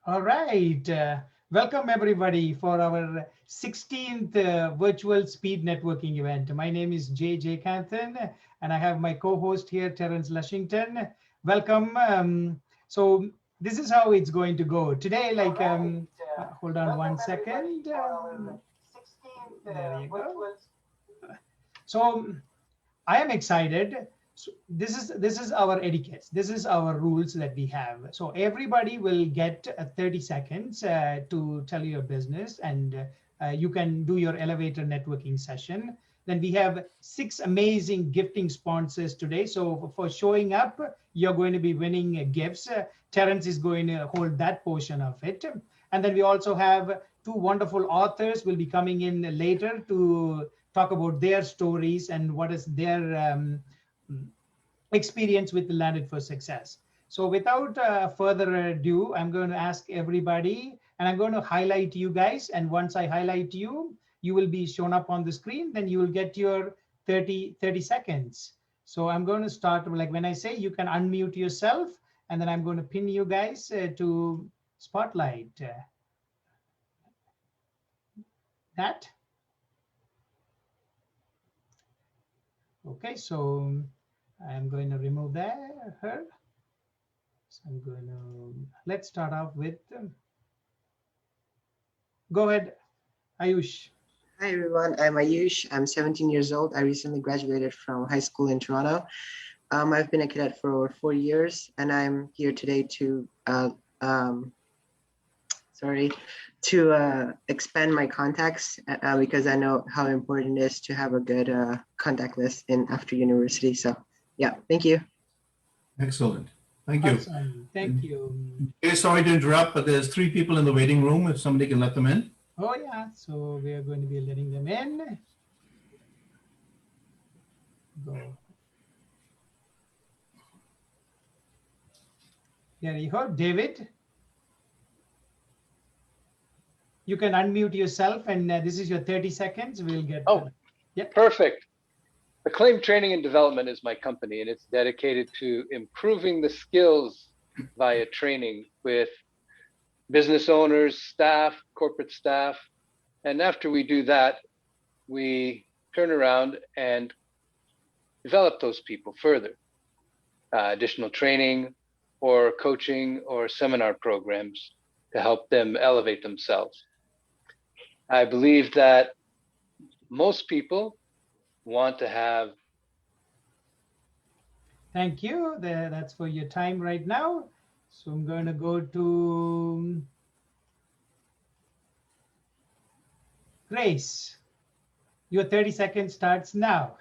All right. Welcome, everybody, for our 16th virtual speed networking event. My name is J. Canthan, and I have my co-host here, Terence Lushington. Welcome. So this is how it's going to go. Today, hold on one second. There you go. So I am excited. So this is our etiquette. This is our rules that we have. So everybody will get 30 seconds to tell your business, and you can do your elevator networking session. Then we have 6 amazing gifting sponsors today. So for showing up, you're going to be winning gifts. Terence is going to hold that portion of it. And then we also have 2 wonderful authors will be coming in later to talk about their stories and what is their experience with the Landed for Success. So without further ado, I'm going to ask everybody, and I'm going to highlight you guys. And once I highlight you, you will be shown up on the screen. Then you will get your 30 seconds. So I'm going to start, like when I say, you can unmute yourself, and then I'm going to pin you guys to Spotlight. That. Okay, so I'm going to remove her. So I'm going to, let's start off with, go ahead, Ayush. Hi everyone, I'm Ayush. I'm 17 years old. I recently graduated from high school in Toronto. I've been a cadet for over 4 years, and I'm here today to expand my contacts because I know how important it is to have a good contact list after university. So yeah, thank you. Excellent. Thank you. Awesome. Thank you. Okay, sorry to interrupt, but there's 3 people in the waiting room. If somebody can let them in. Oh yeah, so we are going to be letting them in. Go. Here you go, David. You can unmute yourself, and this is your 30 seconds. We'll get. Yeah. Perfect. Acclaim Training and Development is my company, and it's dedicated to improving the skills via training with business owners, staff, corporate staff. And after we do that, we turn around and develop those people further. Additional training or coaching or seminar programs to help them elevate themselves. I believe that most people want to have. Thank you. That's for your time right now. So I'm going to go to Grace. Your 30 seconds starts now.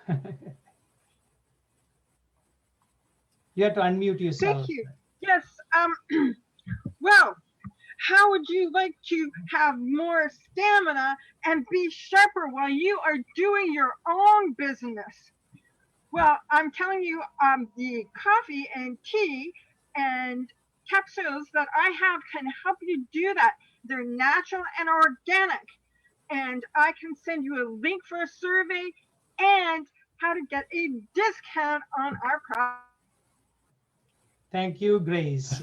You have to unmute yourself. Thank you. Yes. Well, how would you like to have more stamina and be sharper while you are doing your own business? Well, I'm telling you, the coffee and tea and capsules that I have can help you do that. They're natural and organic. And I can send you a link for a survey and how to get a discount on our product. Thank you, Grace.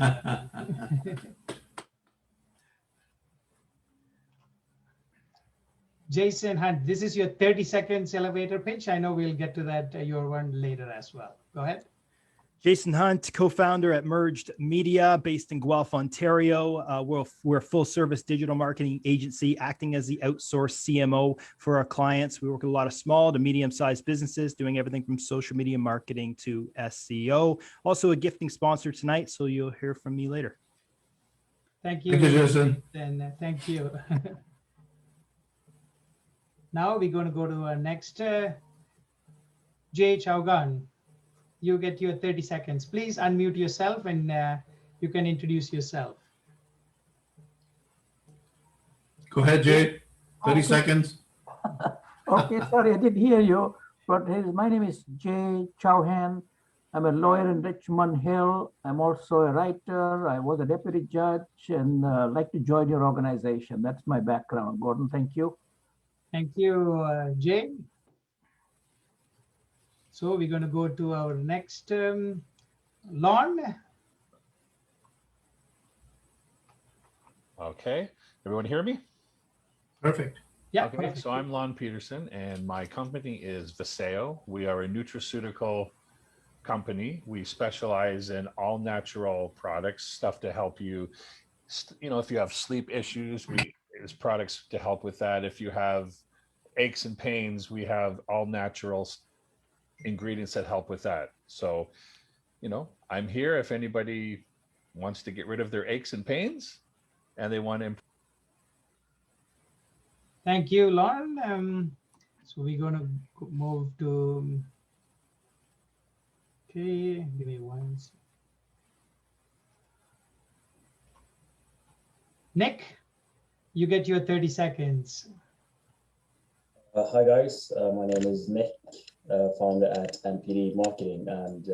Jason Hunt, this is your 30 seconds elevator pitch. I know we'll get to that, your one later as well. Go ahead. Jason Hunt, co-founder at Merged Media, based in Guelph, Ontario. We're a full-service digital marketing agency acting as the outsourced CMO for our clients. We work with a lot of small to medium-sized businesses, doing everything from social media marketing to SEO. Also a gifting sponsor tonight, so you'll hear from me later. Thank you. Thank you, Jason. Then thank you. Now we're going to go to our next Jay Chaugan. You get your 30 seconds. Please unmute yourself and you can introduce yourself. Go ahead, Jay. 30 seconds. Okay, sorry, I didn't hear you. But my name is Jay Chauhan. I'm a lawyer in Richmond Hill. I'm also a writer. I was a deputy judge and like to join your organization. That's my background. Gordon, thank you. Thank you, Jay. So we're going to go to our next Lon. Okay, everyone hear me? Perfect. Yeah. Okay, Perfect. so I'm Lon Peterson, and my company is Viseo. We are a nutraceutical company. We specialize in all natural products, stuff to help you. If you have sleep issues, there's products to help with that. If you have aches and pains, we have all natural ingredients that help with that. So, I'm here if anybody wants to get rid of their aches and pains and they want to. Thank you, Lauren. So we're going to move to, okay, give me one second. Nick, you get your 30 seconds. Hi guys, my name is Nick, founder at MPD Marketing, and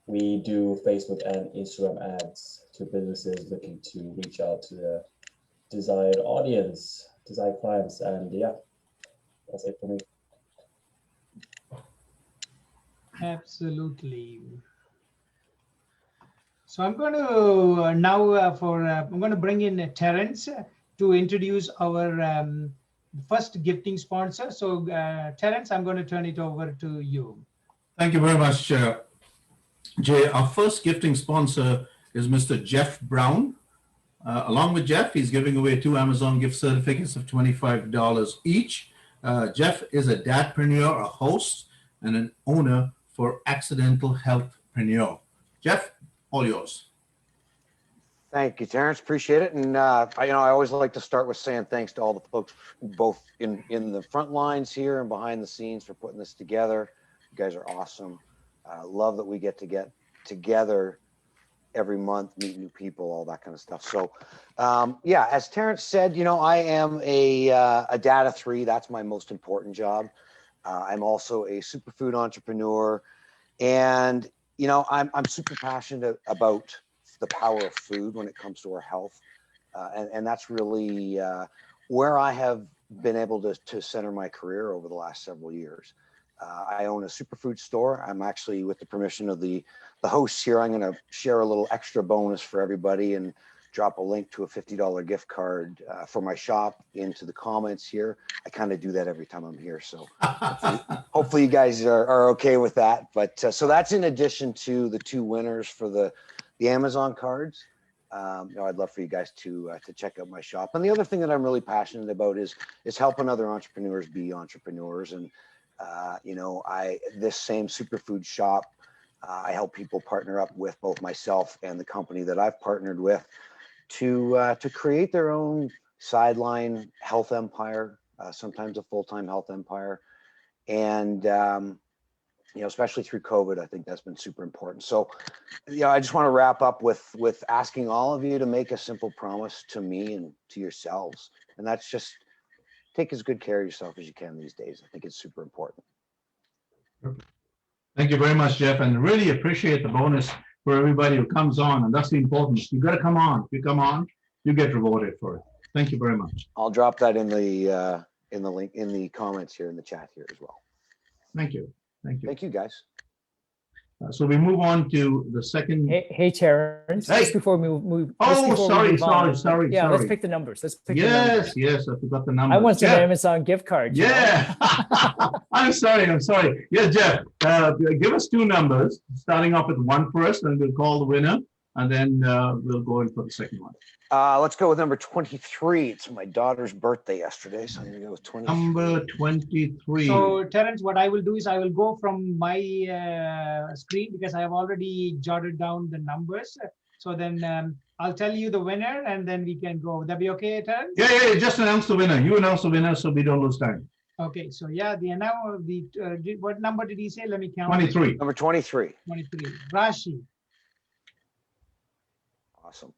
we do Facebook and Instagram ads to businesses looking to reach out to the desired audience, desired clients, and yeah, that's it for me. Absolutely. So I'm going to now I'm going to bring in Terence to introduce our first gifting sponsor. So Terence, I'm going to turn it over to you. Thank you very much, Jay. Our first gifting sponsor is Mr. Jeff Brown. Along with Jeff, he's giving away 2 Amazon gift certificates of $25 each. Jeff is a dadpreneur, a host, and an owner for Accidental Healthpreneur. Jeff, all yours. Thank you, Terrence. Appreciate it. And I always like to start with saying thanks to all the folks, both in the front lines here and behind the scenes, for putting this together. You guys are awesome. Love that we get together every month, meet new people, all that kind of stuff. So, yeah, as Terrence said, I am a data 3. That's my most important job. I'm also a superfood entrepreneur, and I'm super passionate about the power of food when it comes to our health. And that's really where I have been able to center my career over the last several years. I own a superfood store. I'm actually, with the permission of the hosts here, I'm going to share a little extra bonus for everybody and drop a link to a $50 gift card for my shop into the comments here. I kind of do that every time I'm here. So hopefully you guys are okay with that. But so that's in addition to the 2 winners for the Amazon cards. I'd love for you guys to check out my shop. And the other thing that I'm really passionate about is helping other entrepreneurs be entrepreneurs. And this same superfood shop, I help people partner up with both myself and the company that I've partnered with to create their own sideline health empire, sometimes a full-time health empire. And especially through COVID, I think that's been super important. So, I just want to wrap up with asking all of you to make a simple promise to me and to yourselves. And that's just take as good care of yourself as you can these days. I think it's super important. Thank you very much, Jeff, and really appreciate the bonus for everybody who comes on. And that's the important. You got to come on. If you come on, you get rewarded for it. Thank you very much. I'll drop that in the link in the comments here in the chat here as well. Thank you. Thank you. Thank you, guys. So we move on to the second. Hey, Terrence. Hey. Just before we move. Sorry. Yeah, let's pick the numbers. Let's pick the numbers. Yes, I forgot the number. I want some Amazon gift cards. Yeah. I'm sorry. Yeah, Jeff, give us 2 numbers, starting off with 1 first, and we'll call the winner, and then we'll go in for the second one. Let's go with number 23. It's my daughter's birthday yesterday, so I'm going to go with 23. Number 23. So, Terence, what I will do is I will go from my screen because I have already jotted down the numbers. So then I'll tell you the winner, and then we can go. Would that be okay, Terence? Yeah. Just announce the winner. You announce the winner, so we don't lose time. Okay. So yeah, what number did he say? Let me count. 23. Number 23. 23. Rashi. Awesome.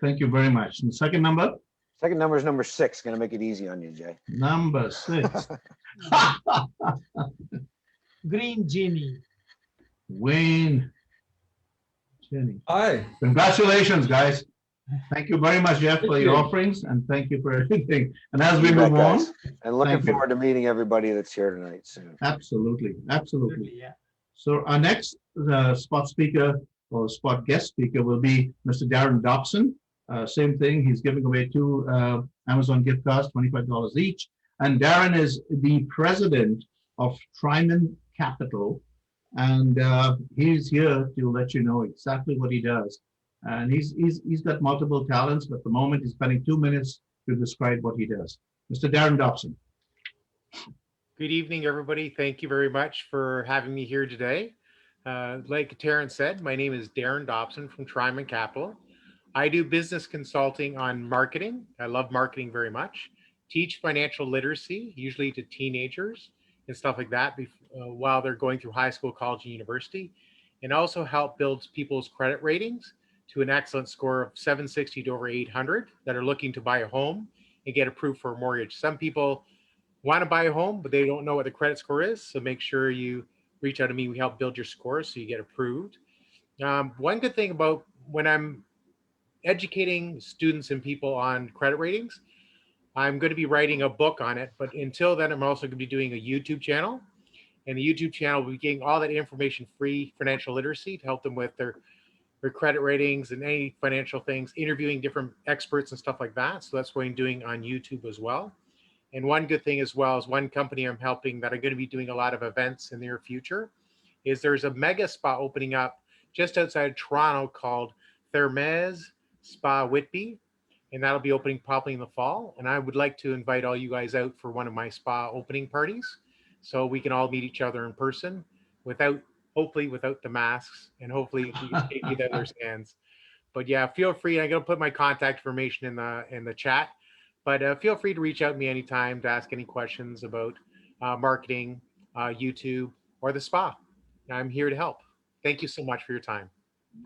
Thank you very much. And second number? Second number is number 6. Going to make it easy on you, Jay. Number 6. Green Genie. Wayne Jenny. Hi. Congratulations, guys. Thank you very much, Jeff, for your offerings, and thank you for everything. And as we move on, and looking forward to meeting everybody that's here tonight soon. Absolutely. Yeah. So our next spot speaker or spot guest speaker will be Mr. Darren Dobson. Same thing. He's giving away two Amazon gift cards, $25 each. And Darren is the president of Tryman Capital. And he's here to let you know exactly what he does. And he's got multiple talents, but at the moment he's spending 2 minutes to describe what he does. Mr. Darren Dobson. Good evening, everybody. Thank you very much for having me here today. Like Terrence said, my name is Darren Dobson from Tryman Capital. I do business consulting on marketing. I love marketing very much. Teach financial literacy, usually to teenagers and stuff like that while they're going through high school, college, and university. And also help build people's credit ratings to an excellent score of 760 to over 800 that are looking to buy a home and get approved for a mortgage. Some people want to buy a home, but they don't know what the credit score is. So make sure you reach out to me. We help build your score so you get approved. One good thing about when I'm educating students and people on credit ratings, I'm going to be writing a book on it. But until then, I'm also going to be doing a YouTube channel. And the YouTube channel will be getting all that information, free financial literacy, to help them with their credit ratings and any financial things, interviewing different experts and stuff like that. So that's what I'm doing on YouTube as well. And one good thing as well is one company I'm helping that I'm going to be doing a lot of events in the near future is there's a mega spa opening up just outside of Toronto called Thermes Spa Whitby. And that'll be opening probably in the fall. And I would like to invite all you guys out for one of my spa opening parties so we can all meet each other in person hopefully without the masks, and hopefully we can shake each other's hands. But yeah, feel free. I'm going to put my contact information in the chat. But feel free to reach out to me anytime to ask any questions about marketing, YouTube, or the spa. I'm here to help. Thank you so much for your time.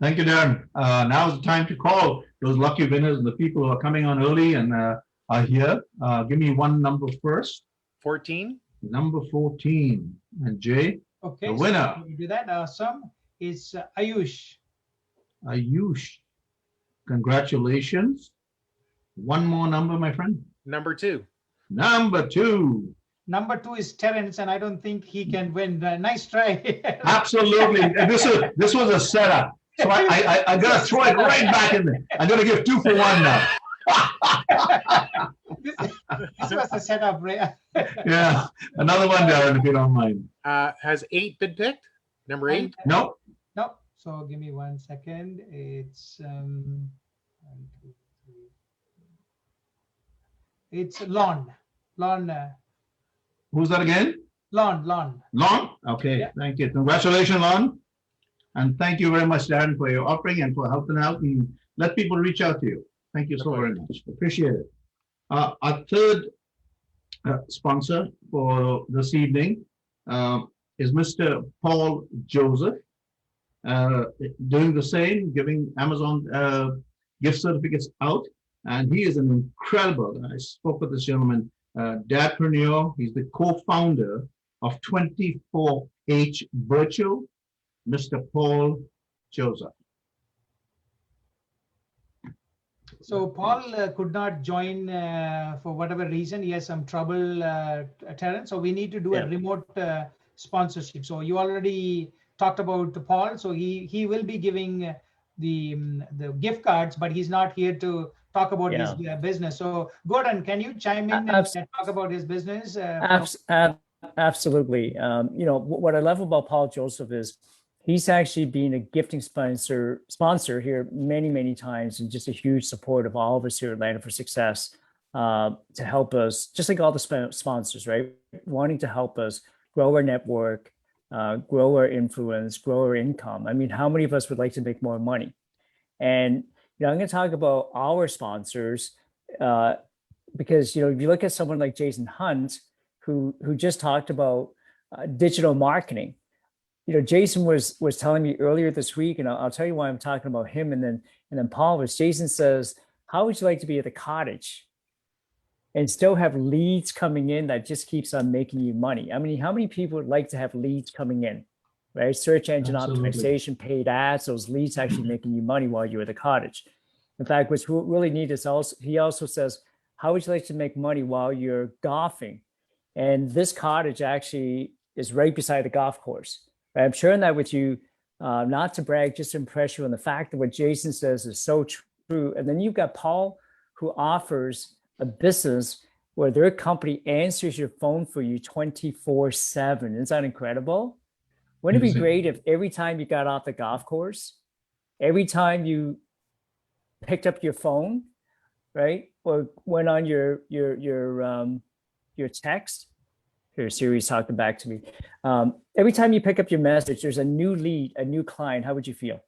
Thank you, Darren. Now is the time to call those lucky winners and the people who are coming on early and are here. Give me one number first. 14. Number 14. And Jay, Okay, the winner. So we do that. Awesome. It's Ayush. Ayush. Congratulations. One more number, my friend. Number 2. Number 2. Number 2 is Terrence, and I don't think he can win. Nice try. Absolutely. And this was a setup. So I got to throw it right back in there. I'm going to give 2 for 1 now. This was a setup, right? Yeah. Another one, Darren, if you don't mind. Has 8 been picked? Number 8? No. No. So give me 1 second. It's 1, 2, 3. It's Lon. Who's that again? Lon. Lon? Okay. Yeah. Thank you. Congratulations, Lon. And thank you very much, Darren, for your offering and for helping out and let people reach out to you. Thank you so very much. Appreciate it. Our third sponsor for this evening is Mr. Paul Joseph, doing the same, giving Amazon gift certificates out. And he is an incredible, I spoke with this gentleman, dadpreneur. He's the co-founder of 24H Virtual, Mr. Paul Joseph. So Paul could not join for whatever reason. He has some trouble, Terrence. So we need to do a remote sponsorship. So you already talked about Paul. So he will be giving the gift cards, but he's not here to talk about his business. So Gordon, can you chime in and talk about his business? Absolutely. What I love about Paul Joseph is he's actually been a gifting sponsor here many times, and just a huge support of all of us here at Atlanta for Success to help us, just like all the sponsors, right? Wanting to help us grow our network, grow our influence, grow our income. I mean, how many of us would like to make more money? And I'm going to talk about our sponsors because if you look at someone like Jason Hunt, who just talked about digital marketing. Jason was telling me earlier this week, and I'll tell you why I'm talking about him, and then Paul was. Jason says, "How would you like to be at the cottage and still have leads coming in that just keeps on making you money?" I mean, how many people would like to have leads coming in, right? Search engine optimization, paid ads, those leads actually making you money while you're at the cottage. In fact, what's really neat is he also says, "How would you like to make money while you're golfing?" And this cottage actually is right beside the golf course. Right? I'm sharing that with you, not to brag, just to impress you on the fact that what Jason says is so through. And then you've got Paul, who offers a business where their company answers your phone for you 24/7. Isn't that incredible? Wouldn't it be great if every time you got off the golf course, every time you picked up your phone, right, or went on your text? Here, Siri's talking back to me. Every time you pick up your message, there's a new lead, a new client. How would you feel?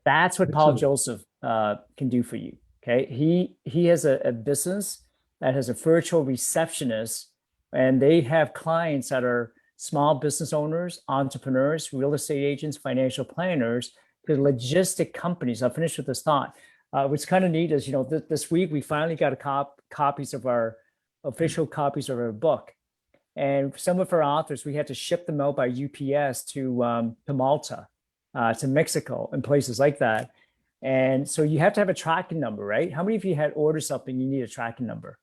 That's what Paul Joseph can do for you. Okay, he has a business that has a virtual receptionist, and they have clients that are small business owners, entrepreneurs, real estate agents, financial planners, the logistic companies. I'll finish with this thought. What's kind of neat is, this week we finally got copies of our official copies of our book, and some of our authors, we had to ship them out by UPS to Malta, to Mexico, and places like that. And so you have to have a tracking number, right? How many of you had ordered something, you need a tracking number?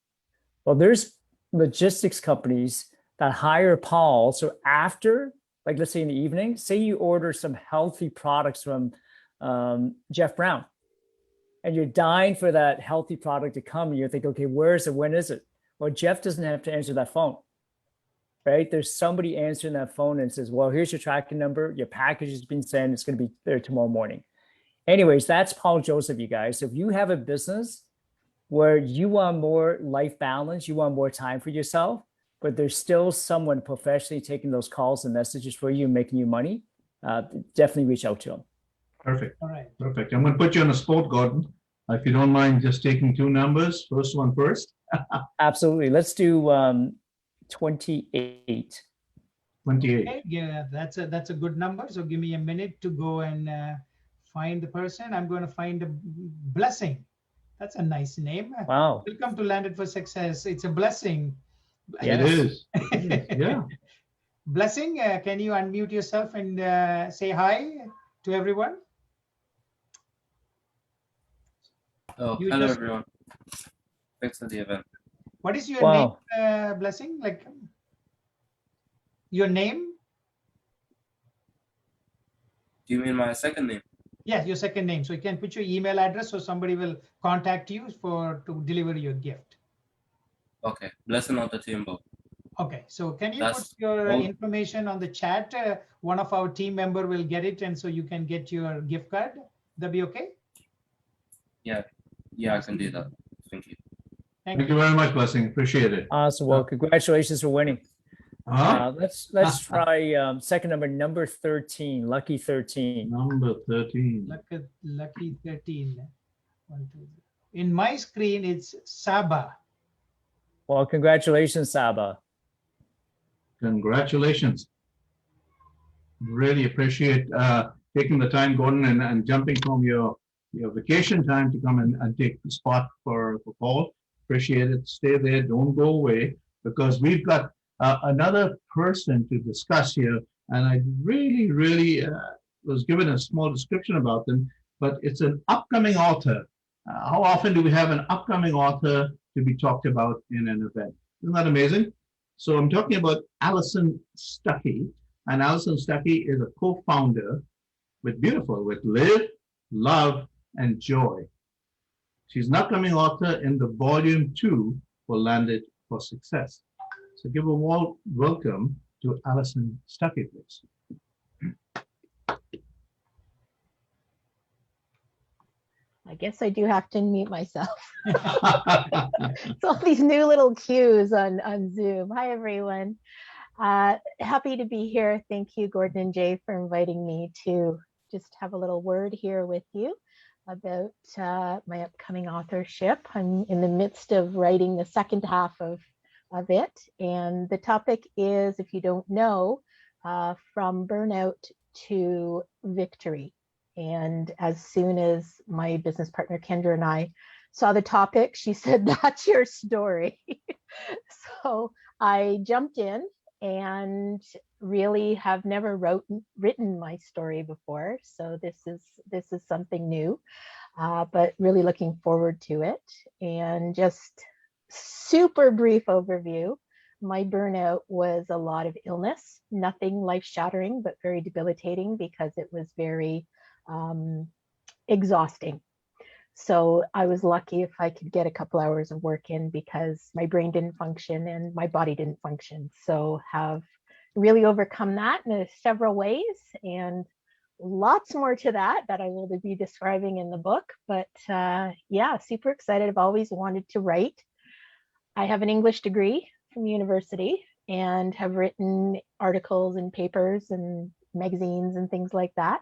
Well, there's logistics companies that hire Paul. So after, like, let's say in the evening, say you order some healthy products from Jeff Brown, and you're dying for that healthy product to come, and you're thinking, okay, where is it? When is it? Well, Jeff doesn't have to answer that phone, right? There's somebody answering that phone and says, well, here's your tracking number. Your package has been sent. It's going to be there tomorrow morning. Anyways, that's Paul Joseph, you guys. So if you have a business where you want more life balance, you want more time for yourself, but there's still someone professionally taking those calls and messages for you, making you money, definitely reach out to them. Perfect. All right. Perfect. I'm going to put you on the spot, Gordon. If you don't mind just taking two numbers, first one first. Absolutely. Let's do 28. 28. Okay, yeah, that's a good number. So give me a minute to go and find the person. I'm going to find a Blessing. That's a nice name. Wow. Welcome to Landed for Success. It's a blessing. Yes. It is. Yeah. Blessing, can you unmute yourself and say hi to everyone? Oh, hello everyone. Thanks for the event. What is your name, Blessing? Like your name? Do you mean my second name? Yes, your second name. So you can put your email address so somebody will contact you to deliver your gift. Okay, Blessing Otatimbo. Okay, so can you put your information on the chat? One of our team member will get it, and so you can get your gift card. That be okay? Yeah, I can do that. Thank you. Thank you very much, Blessing. Appreciate it. Awesome. Well, congratulations for winning. Let's try second number 13, lucky 13. Number 13. Lucky 13. In my screen, it's Saba. Well, congratulations, Saba. Congratulations. Really appreciate taking the time, Gordon, and jumping from your vacation time to come and take the spot for Paul. Appreciate it. Stay there. Don't go away, because we've got another person to discuss here. And I really was given a small description about them, but it's an upcoming author. How often do we have an upcoming author to be talked about in an event? Isn't that amazing? So I'm talking about Alison Stuckey. And Alison Stuckey is a co-founder with Live, Love, and Joy. She's an upcoming author in the volume 2 for Landed for Success. So give a warm welcome to Alison Stuckey, please. I guess I do have to mute myself. So all these new little cues on Zoom. Hi, everyone. Happy to be here. Thank you, Gordon and Jay, for inviting me to just have a little word here with you about my upcoming authorship. I'm in the midst of writing the second half of it. And the topic is, if you don't know, from burnout to victory. And as soon as my business partner, Kendra, and I saw the topic, she said, that's your story. So I jumped in and really have never written my story before. So this is something new, but really looking forward to it. And just super brief overview. My burnout was a lot of illness, nothing life-shattering, but very debilitating because it was very exhausting. So I was lucky if I could get a couple hours of work in because my brain didn't function and my body didn't function. So have really overcome that in several ways, and lots more to that I will be describing in the book. But yeah, super excited. I've always wanted to write. I have an English degree from university and have written articles and papers and magazines and things like that,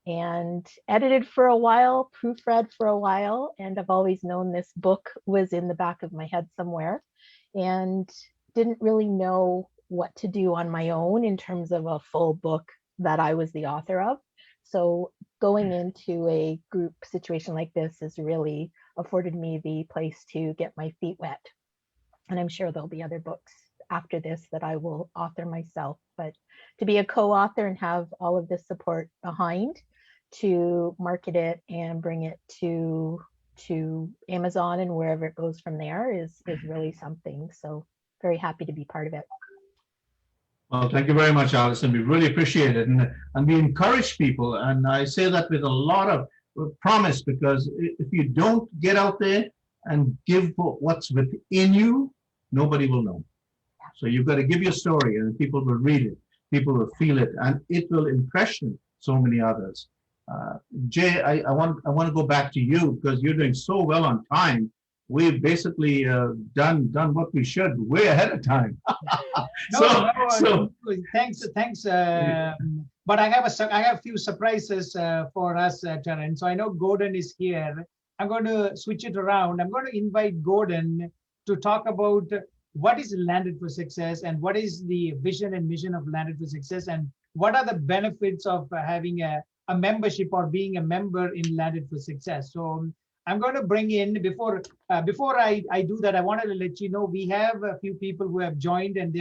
and edited for a while, proofread for a while. And I've always known this book was in the back of my head somewhere, and didn't really know what to do on my own in terms of a full book that I was the author of. So going into a group situation like this has really afforded me the place to get my feet wet. And I'm sure there'll be other books after this that I will author myself. But to be a co-author and have all of this support behind to market it and bring it to Amazon and wherever it goes from there is really something. So very happy to be part of it. Well, thank you very much, Alison. We really appreciate it. And we encourage people, and I say that with a lot of promise, because if you don't get out there and give what's within you, nobody will know. So you've got to give your story, and people will read it, people will feel it, and it will impression so many others. Jay, I want to go back to you because you're doing so well on time. We've basically done what we should way ahead of time. Thanks. But I have a few surprises for us, Terence. So I know Gordon is here. I'm going to switch it around. I'm going to invite Gordon to talk about what is Landed for Success and what is the vision and mission of Landed for Success, and what are the benefits of having a membership or being a member in Landed for Success. So I'm going to bring in, before I do that, I wanted to let you know we have a few people who have joined, and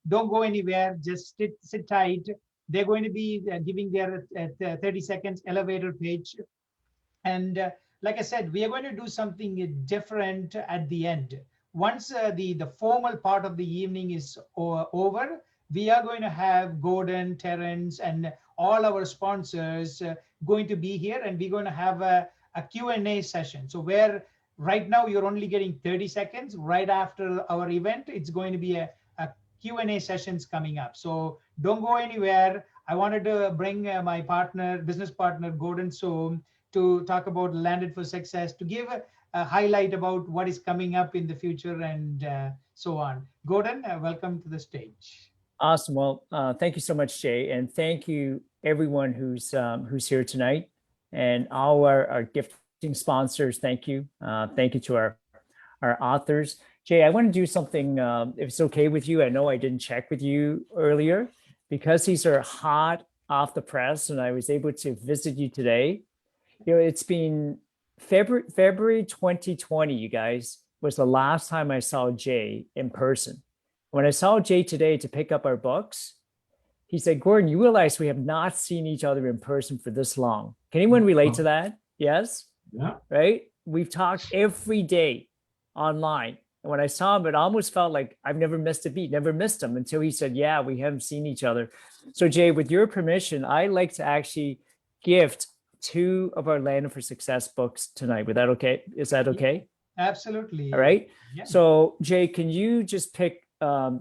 don't go anywhere, just sit tight. They're going to be giving their 30 seconds elevator pitch. And like I said, we are going to do something different at the end. Once the formal part of the evening is over, we are going to have Gordon, Terence, and all our sponsors going to be here, and we're going to have a Q&A session. So where right now you're only getting 30 seconds, right after our event, it's going to be a Q&A sessions coming up. So don't go anywhere. I wanted to bring my business partner, Gordon Soam, to talk about Landed for Success, to give a highlight about what is coming up in the future and so on. Gordon, welcome to the stage. Awesome. Well, thank you so much, Jay, and thank you everyone who's here tonight, and all our gifting sponsors. Thank you. Thank you to our authors. Jay, I want to do something, if it's okay with you. I know I didn't check with you earlier because these are hot off the press, and I was able to visit you today. You know, it's been February 2020, you guys, was the last time I saw Jay in person. When I saw Jay today to pick up our books, he said, Gordon, you realize we have not seen each other in person for this long. Can anyone relate to that? Yes? Yeah. Right? We've talked every day online. And when I saw him, it almost felt like I've never missed a beat, never missed him, until he said, yeah, we haven't seen each other. So Jay, with your permission, I'd like to actually gift 2 of our Landed for Success books tonight. Would that okay? Is that okay? Absolutely. All right. Yeah. So Jay, can you just pick 2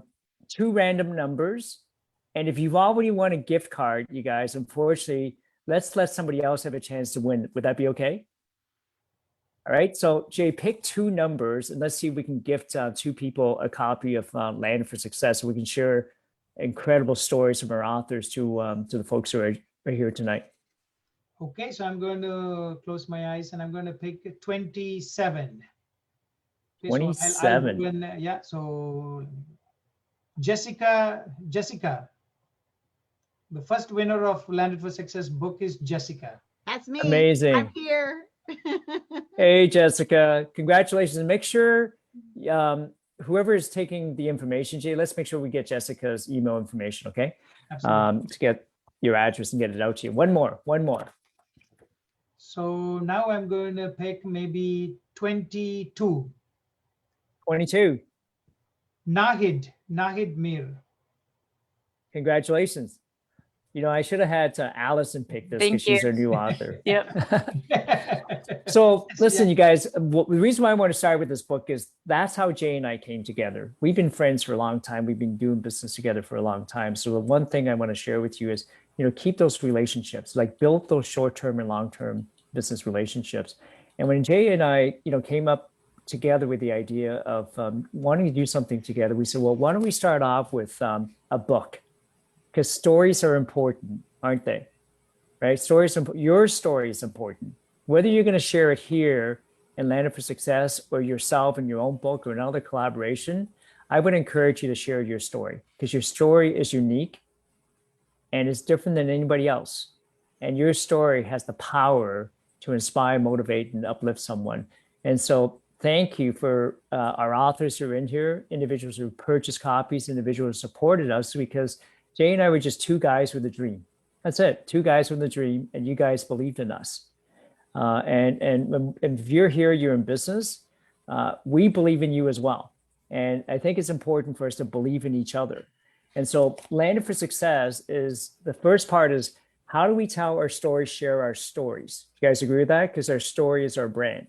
random numbers? And if you've already won a gift card, you guys, unfortunately, let's let somebody else have a chance to win. Would that be okay? All right. So Jay, pick 2 numbers, and let's see if we can gift 2 people a copy of Landed for Success, so we can share incredible stories from our authors to the folks who are here tonight. Okay, so I'm going to close my eyes and I'm going to pick 27. Okay, 27. So yeah, so Jessica, the first winner of Landed for Success book is Jessica. That's me. Amazing. I'm here. Hey, Jessica, congratulations. And make sure whoever is taking the information, Jay, let's make sure we get Jessica's email information, okay? Absolutely. To get your address and get it out to you. One more. So now I'm going to pick maybe 22. 22. Nahid Mir. Congratulations. I should have had Allison pick this Thank because she's you. our new author. Yep. So listen, Yeah. you guys, the reason why I want to start with this book is that's how Jay and I came together. We've been friends for a long time. We've been doing business together for a long time. So the one thing I want to share with you is, keep those relationships, like build those short-term and long-term business relationships. And when Jay and I, came up together with the idea of wanting to do something together, we said, well, why don't we start off with a book? Because stories are important, aren't they? Right? Your story is important. Whether you're going to share it here in Landed for Success or yourself in your own book or another collaboration, I would encourage you to share your story because your story is unique and it's different than anybody else. And your story has the power to inspire, motivate, and uplift someone. And so thank you for our authors who are in here, individuals who purchased copies, individuals who supported us, because Jay and I were just two guys with a dream. That's it, two guys with a dream, and you guys believed in us. And if you're here, you're in business, we believe in you as well. And I think it's important for us to believe in each other. And so Landed for Success is, the first part is, how do we tell our stories, share our stories? You guys agree with that? Because our story is our brand.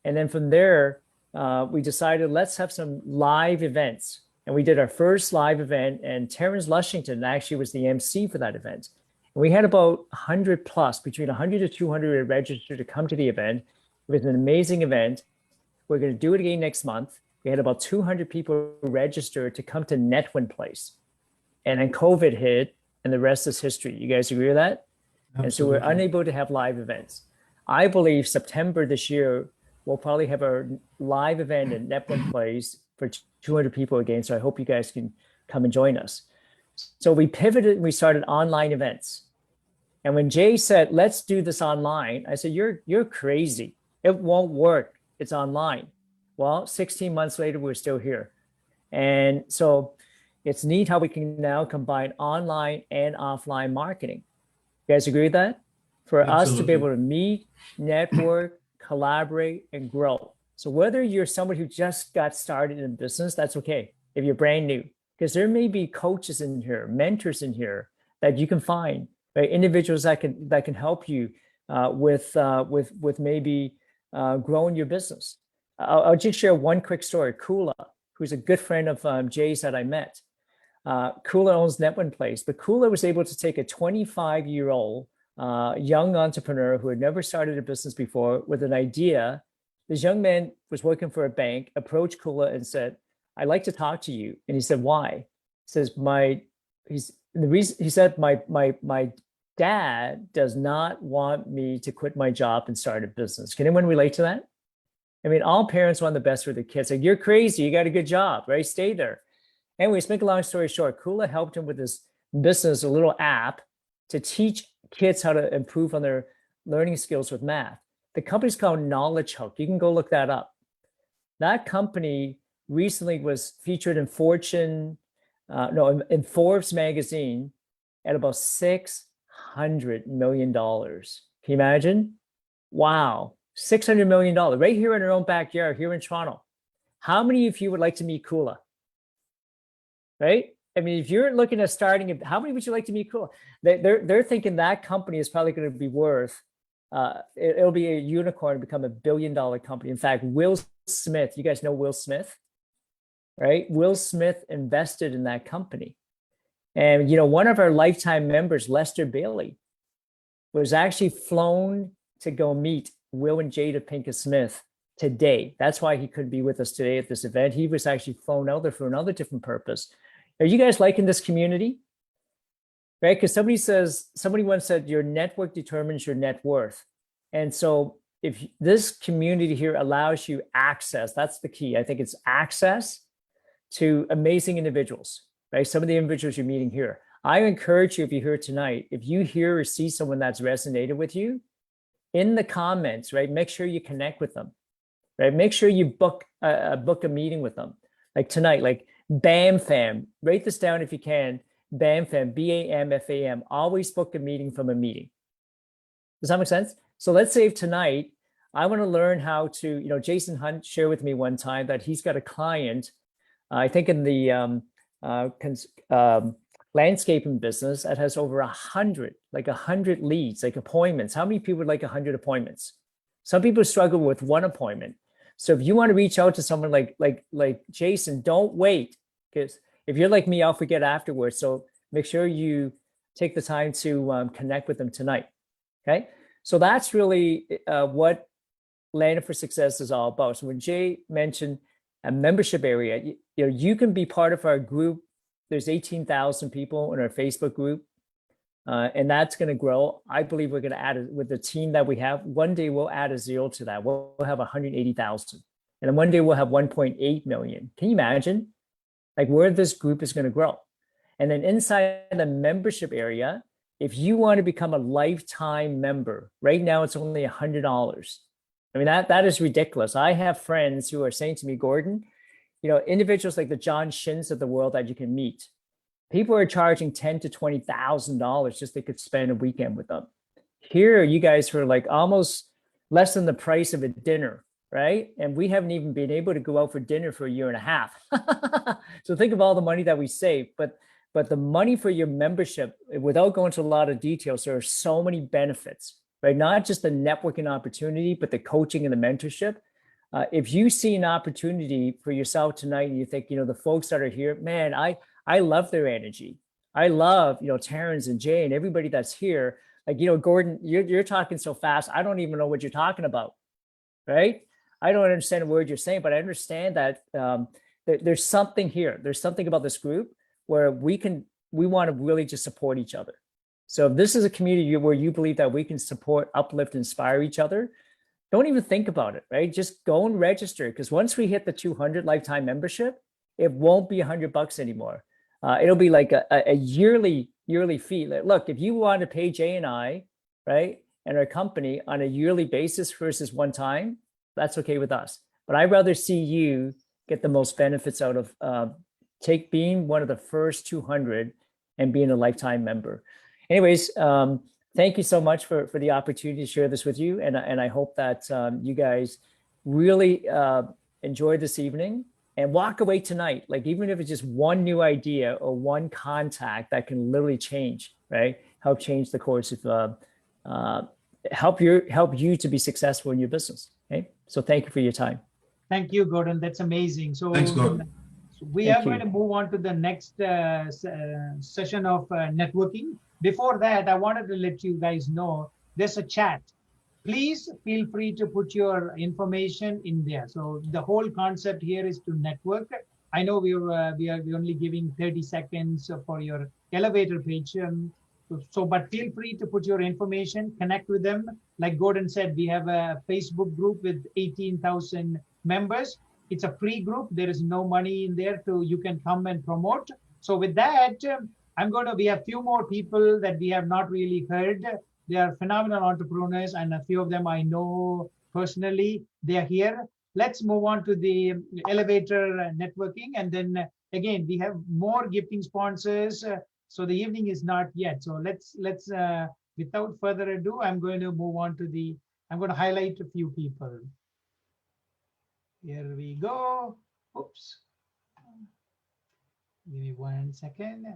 And then from there, we decided let's have some live events. And we did our first live event, and Terrence Lushington actually was the MC for that event. And we had about 100 plus, between 100 to 200 registered to come to the event. It was an amazing event. We're going to do it again next month. We had about 200 people registered to come to Netwin Place. And then COVID hit, and the rest is history. You guys agree with that? Absolutely. And so we're unable to have live events. I believe September this year, we'll probably have a live event at Netwin Place for 200 people again. So I hope you guys can come and join us. So we pivoted and we started online events. And when Jay said, let's do this online, I said, you're crazy. It won't work. It's online. Well, 16 months later, we're still here. And so it's neat how we can now combine online and offline marketing. You guys agree with that? For Absolutely. Us to be able to meet, network, collaborate, and grow. So whether you're someone who just got started in business, that's okay. If you're brand new, because there may be coaches in here, mentors in here that you can find, right? Individuals that can help you with maybe growing your business. I'll just share one quick story. Kula, who's a good friend of Jay's that I met. Kula owns Netwin Place, but Kula was able to take a 25-year-old young entrepreneur who had never started a business before with an idea. This young man was working for a bank, approached Kula and said, I'd like to talk to you. And he said, why? He says, my dad does not want me to quit my job and start a business. Can anyone relate to that? I mean, all parents want the best for their kids. Like, you're crazy. You got a good job, right? Stay there. Anyways, make a long story short, Kula helped him with this business, a little app to teach kids how to improve on their learning skills with math. The company's called Knowledge Hook. You can go look that up. That company recently was featured in in Forbes magazine at about $600 million. Can you imagine? Wow. $600 million right here in our own backyard here in Toronto. How many of you would like to meet Kula? Right? I mean, if you're looking at starting, how many would you like to meet Kula? They're thinking that company is probably going to be worth, it'll be a unicorn and become $1 billion company. In fact, Will Smith, you guys know Will Smith, right? Will Smith invested in that company. And, one of our lifetime members, Lester Bailey, was actually flown to go meet Will and Jada Pinkett Smith today. That's why he couldn't be with us today at this event. He was actually flown out there for another different purpose. Are you guys liking this community? Right? Because somebody once said, your network determines your net worth. And so if this community here allows you access, that's the key. I think it's access to amazing individuals, right? Some of the individuals you're meeting here. I encourage you, if you're here tonight, if you hear or see someone that's resonated with you, in the comments, right? Make sure you connect with them, right? Make sure you book a meeting with them. Like tonight, like BAM Fam, write this down if you can. BAM Fam, BAMFAM, always book a meeting from a meeting. Does that make sense? So let's say tonight, I want to learn how to, Jason Hunt shared with me one time that he's got a client, I think in the landscaping business that has over 100, like 100 leads, like appointments. How many people would like 100 appointments? Some people struggle with one appointment. So if you want to reach out to someone like Jason, don't wait, because if you're like me, I'll forget afterwards. So make sure you take the time to connect with them tonight. Okay, so that's really what Landing for Success is all about. So when Jay mentioned a membership area, you can be part of our group. There's 18,000 people in our Facebook group, and that's going to grow. I believe we're going to add, with the team that we have, one day we'll add a zero to that. We'll have 180,000. And then one day we'll have 1.8 million. Can you imagine like where this group is going to grow? And then inside the membership area, if you want to become a lifetime member, right now it's only $100. I mean, that is ridiculous. I have friends who are saying to me, Gordon, individuals like the John Shins of the world that you can meet, people are charging $10,000 to $20,000 just they could spend a weekend with them. Here, you guys are like almost less than the price of a dinner, right? And we haven't even been able to go out for dinner for a year and a half. So think of all the money that we save. But the money for your membership, without going into a lot of details, there are so many benefits, right? Not just the networking opportunity, but the coaching and the mentorship. If you see an opportunity for yourself tonight and you think, the folks that are here, man, I love their energy. I love, Terrence and Jay and everybody that's here. Like, Gordon, you're talking so fast. I don't even know what you're talking about, right? I don't understand a word you're saying, but I understand that there's something here. There's something about this group where we want to really just support each other. So if this is a community where you believe that we can support, uplift, inspire each other, don't even think about it, right? Just go and register, because once we hit the 200 lifetime membership, it won't be $100 anymore. It'll be like a yearly fee. Look, if you want to pay Jay and I, right, and our company on a yearly basis versus one time, that's okay with us. But I'd rather see you get the most benefits out of being one of the first 200 and being a lifetime member. Anyways, thank you so much for the opportunity to share this with you. And I hope that you guys really enjoyed this evening and walk away tonight. Like, even if it's just one new idea or one contact that can literally change, right? Help change the course of, help you to be successful in your business. Okay. So thank you for your time. Thank you, Gordon. That's amazing. So Thanks, Gordon. We are going to move on to the next session of networking. Before that, I wanted to let you guys know there's a chat. Please feel free to put your information in there. So the whole concept here is to network. I know we are only giving 30 seconds for your elevator page. But feel free to put your information, connect with them. Like Gordon said, we have a Facebook group with 18,000 members. It's a free group. There is no money in there, so you can come and promote. So with that, we have a few more people that we have not really heard. They are phenomenal entrepreneurs, and a few of them I know personally. They are here. Let's move on to the elevator networking. And then again, we have more gifting sponsors. So the evening is not yet. So let's without further ado, I'm going to move on to I'm going to highlight a few people. Here we go. Oops. Give me 1 second.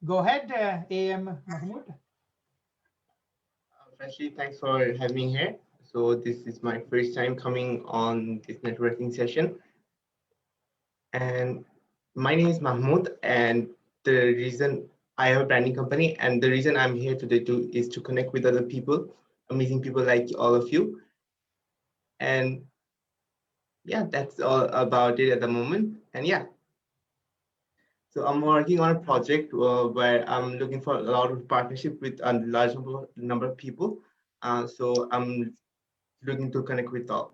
Go ahead, AM Mahmood. Firstly, thanks for having me here. So this is my first time coming on this networking session. And my name is Mahmood, and the reason I have a branding company, and the reason I'm here today is to connect with other people, amazing people like all of you. And yeah, that's all about it at the moment. And yeah, so I'm working on a project where I'm looking for a lot of partnership with a large number of people. So I'm looking to connect with all.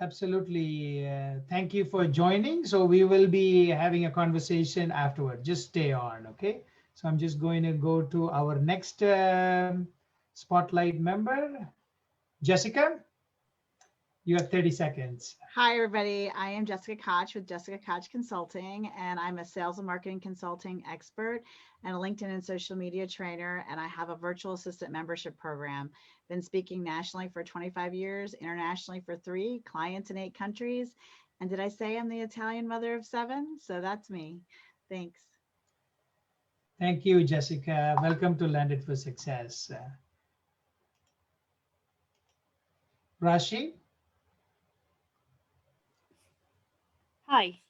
Absolutely. Thank you for joining. So we will be having a conversation afterward. Just stay on, okay? So I'm just going to go to our next spotlight member, Jessica. You have 30 seconds. Hi, everybody. I am Jessica Koch with Jessica Koch Consulting, and I'm a sales and marketing consulting expert and a LinkedIn and social media trainer, and I have a virtual assistant membership program. Been speaking nationally for 25 years, internationally for 3, clients in 8 countries. And did I say I'm the Italian mother of 7? So that's me. Thanks. Thank you, Jessica. Welcome to Landed for Success. Rashi? Hi.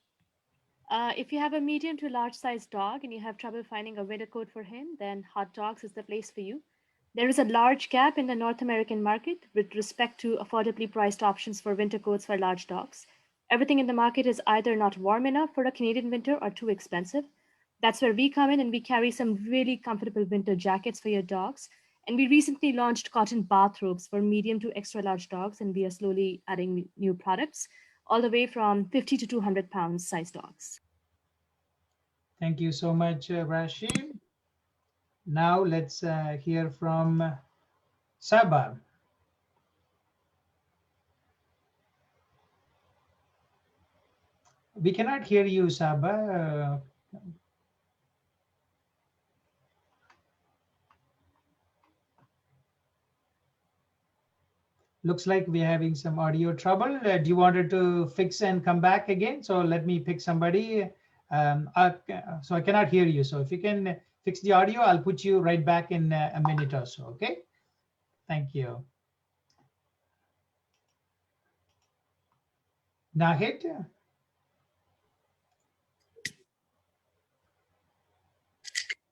If you have a medium to large sized dog and you have trouble finding a winter coat for him, then Hot Dogs is the place for you. There is a large gap in the North American market with respect to affordably priced options for winter coats for large dogs. Everything in the market is either not warm enough for a Canadian winter or too expensive. That's where we come in and we carry some really comfortable winter jackets for your dogs. And we recently launched cotton bathrobes for medium to extra large dogs, and we are slowly adding new products, all the way from 50 to 200 pounds size dogs. Thank you so much, Rashi. Now let's hear from Saba. We cannot hear you, Saba. Looks like we're having some audio trouble. Do you want it to fix and come back again? So let me pick somebody. So I cannot hear you. So if you can fix the audio, I'll put you right back in a minute or so. Okay. Thank you. Nahid?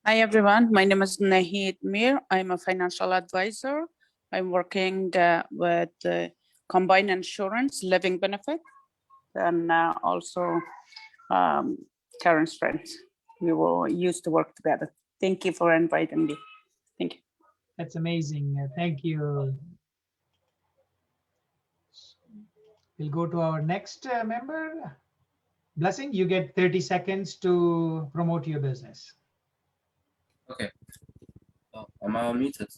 Hi, everyone. My name is Nahid Mir. I'm a financial advisor. I'm working with combined insurance living benefit and also Karen's friends. We will used to work together. Thank you for inviting me. Thank you. That's amazing. Thank you. We'll go to our next member. Blessing, you get 30 seconds to promote your business. Okay. Am I unmuted?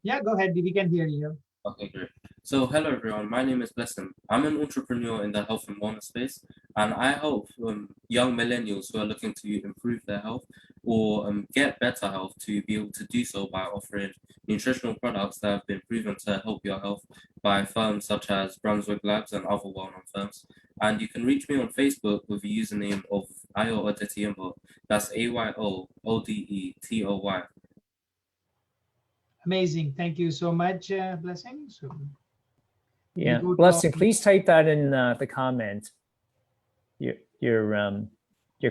Yeah, go ahead. We can hear you. Okay, great. So, hello everyone. My name is Blessing. I'm an entrepreneur in the health and wellness space, and I help young millennials who are looking to improve their health or get better health to be able to do so by offering nutritional products that have been proven to help your health by firms such as Brunswick Labs and other well-known firms. And you can reach me on Facebook with the username of Ayo Odetiyimbo. That's AYOODETOY. Amazing. Thank you so much, Blessing. So yeah, Blessing, please type that in the comment. Your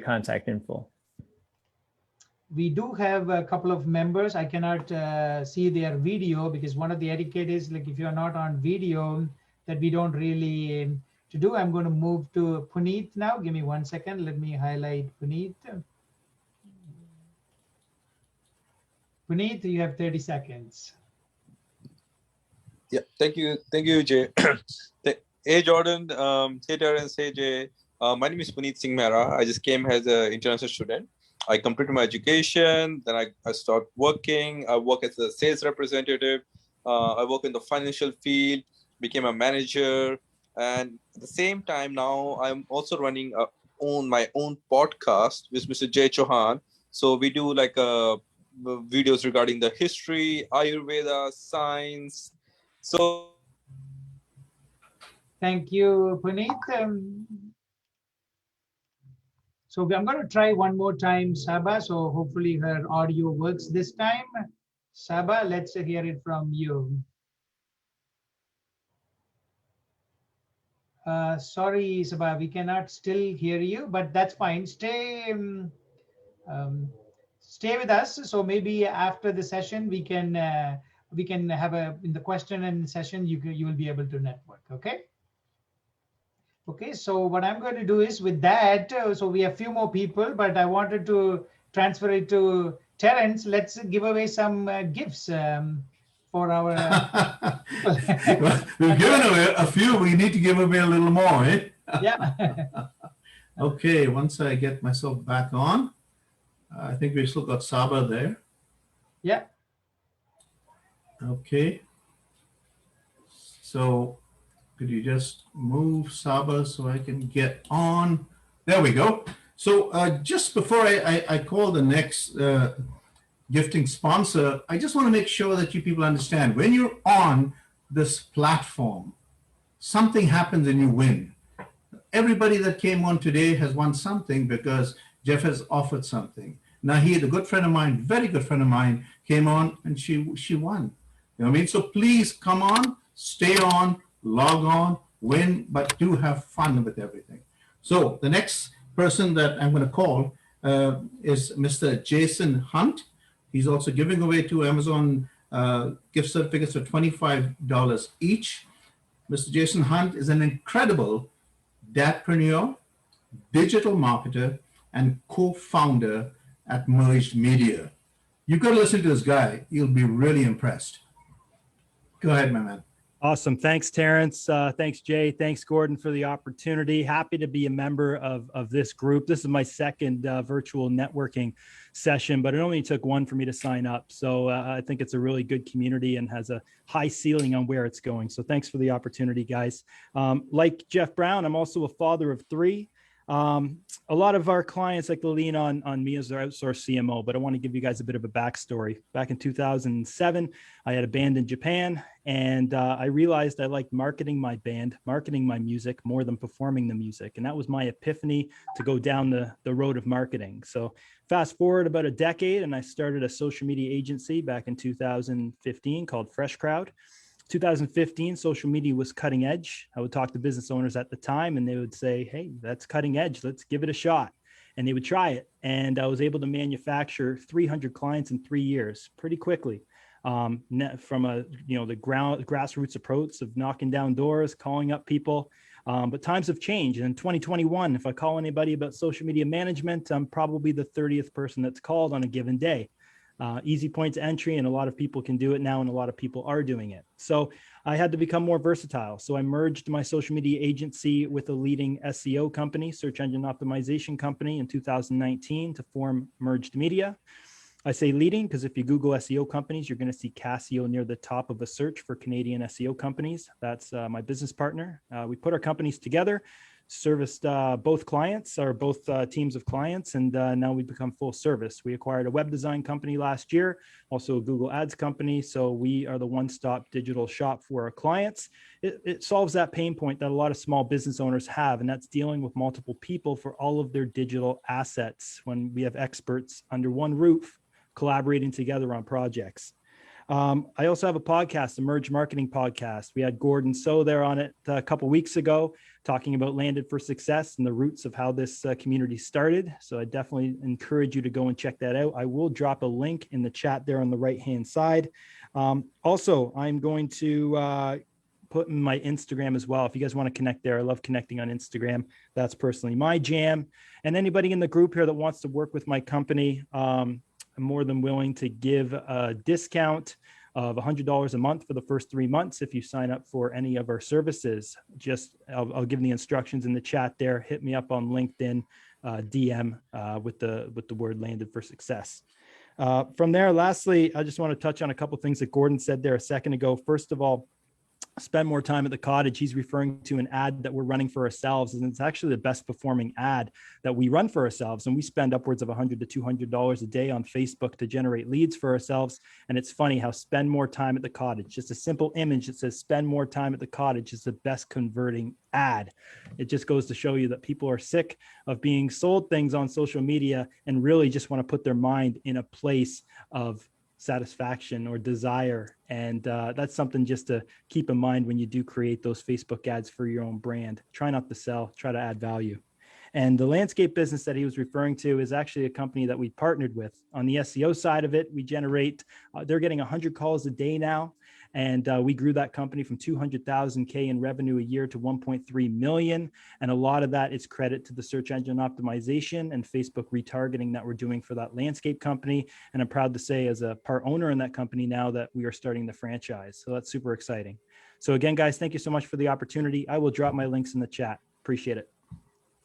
contact info. We do have a couple of members. I cannot see their video because one of the etiquette is like if you're not on video, that we don't really to do. I'm going to move to Puneet now. Give me 1 second. Let me highlight Puneet. Puneet, you have 30 seconds. Yeah, thank you, Jay. Hey, Jordan. Hey, Terrence. Hey, Jay. My name is Puneet Singh Mehra. I just came as an international student. I completed my education, then I started working. I work as a sales representative. I work in the financial field, became a manager. And at the same time now, I'm also running my own podcast with Mr. Jay Chauhan. So we do like videos regarding the history, Ayurveda, science. So thank you, Puneet. So I'm going to try one more time, Saba. So hopefully her audio works this time. Saba, let's hear it from you. Sorry, Saba, we cannot still hear you, but that's fine. Stay with us. So maybe after the session, we can have in the question and session, you will be able to network. Okay. Okay, so what I'm going to do is with that, so we have a few more people, but I wanted to transfer it to Terrence. Let's give away some gifts for our people. We've given away a few. We need to give away a little more, eh? Yeah. Okay, once I get myself back on, I think we've still got Saba there. Yeah. Okay. So Could you just move Saba so I can get on? There we go. So just before I call the next gifting sponsor, I just want to make sure that you people understand when you're on this platform, something happens and you win. Everybody that came on today has won something because Jeff has offered something. Nahid, a good friend of mine, very good friend of mine, came on and she won. You know what I mean? So please come on, stay on, log on, win, but do have fun with everything. So the next person that I'm going to call is Mr. Jason Hunt. He's also giving away 2 Amazon gift certificates for $25 each. Mr. Jason Hunt is an incredible dadpreneur, digital marketer, and co-founder at Merged Media. You've got to listen to this guy. You'll be really impressed. Go ahead, my man. Awesome. Thanks, Terrence. Thanks, Jay. Thanks, Gordon, for the opportunity. Happy to be a member of this group. This is my second virtual networking session, but it only took one for me to sign up. So I think it's a really good community and has a high ceiling on where it's going. So thanks for the opportunity, guys. Like Jeff Brown, I'm also a father of 3. A lot of our clients like to lean on me as their outsourced CMO, but I want to give you guys a bit of a backstory. Back in 2007, I had a band in Japan, and I realized I liked marketing my band, marketing my music more than performing the music. And that was my epiphany to go down the road of marketing. So fast forward about a decade, and I started a social media agency back in 2015 called Fresh Crowd. 2015, social media was cutting edge. I would talk to business owners at the time and they would say, hey, that's cutting edge. Let's give it a shot. And they would try it. And I was able to manufacture 300 clients in 3 years pretty quickly. From the grassroots approach of knocking down doors, calling up people. But times have changed. And in 2021, if I call anybody about social media management, I'm probably the 30th person that's called on a given day. Easy point to entry, and a lot of people can do it now, and a lot of people are doing it. So I had to become more versatile. So I merged my social media agency with a leading SEO company, search engine optimization company, in 2019 to form Merged Media. I say leading because if you Google SEO companies, you're going to see Casio near the top of a search for Canadian SEO companies. That's my business partner. We put our companies together, serviced both clients or both teams of clients, and now we've become full service. We acquired a web design company last year, also a Google Ads company. So we are the one-stop digital shop for our clients. It solves that pain point that a lot of small business owners have, and that's dealing with multiple people for all of their digital assets when we have experts under one roof collaborating together on projects. I also have a podcast, Emerge Marketing Podcast. We had Gordon So there on it a couple weeks ago, talking about Landed for Success and the roots of how this community started. So I definitely encourage you to go and check that out. I will drop a link in the chat there on the right-hand side. Also, I'm going to put in my Instagram as well. If you guys want to connect there, I love connecting on Instagram. That's personally my jam. And anybody in the group here that wants to work with my company, I'm more than willing to give a discount of $100 a month for the first 3 months if you sign up for any of our services. I'll give the instructions in the chat there. Hit me up on LinkedIn, DM with the word Landed for Success. From there, lastly, I just want to touch on a couple things that Gordon said there a second ago. First of all, spend more time at the cottage. He's referring to an ad that we're running for ourselves, and it's actually the best performing ad that we run for ourselves. And we spend upwards of $100 to $200 a day on Facebook to generate leads for ourselves. And it's funny how spend more time at the cottage, just a simple image that says spend more time at the cottage, is the best converting ad. It just goes to show you that people are sick of being sold things on social media and really just want to put their mind in a place of satisfaction or desire. And that's something just to keep in mind when you do create those Facebook ads for your own brand. Try not to sell, try to add value. And the landscape business that he was referring to is actually a company that we partnered with. On the SEO side of it, we generate, they're getting 100 calls a day now. And we grew that company from 200,000 in revenue a year to 1.3 million. And a lot of that is credit to the search engine optimization and Facebook retargeting that we're doing for that landscape company. And I'm proud to say, as a part owner in that company now, that we are starting the franchise. So that's super exciting. So again, guys, thank you so much for the opportunity. I will drop my links in the chat. Appreciate it.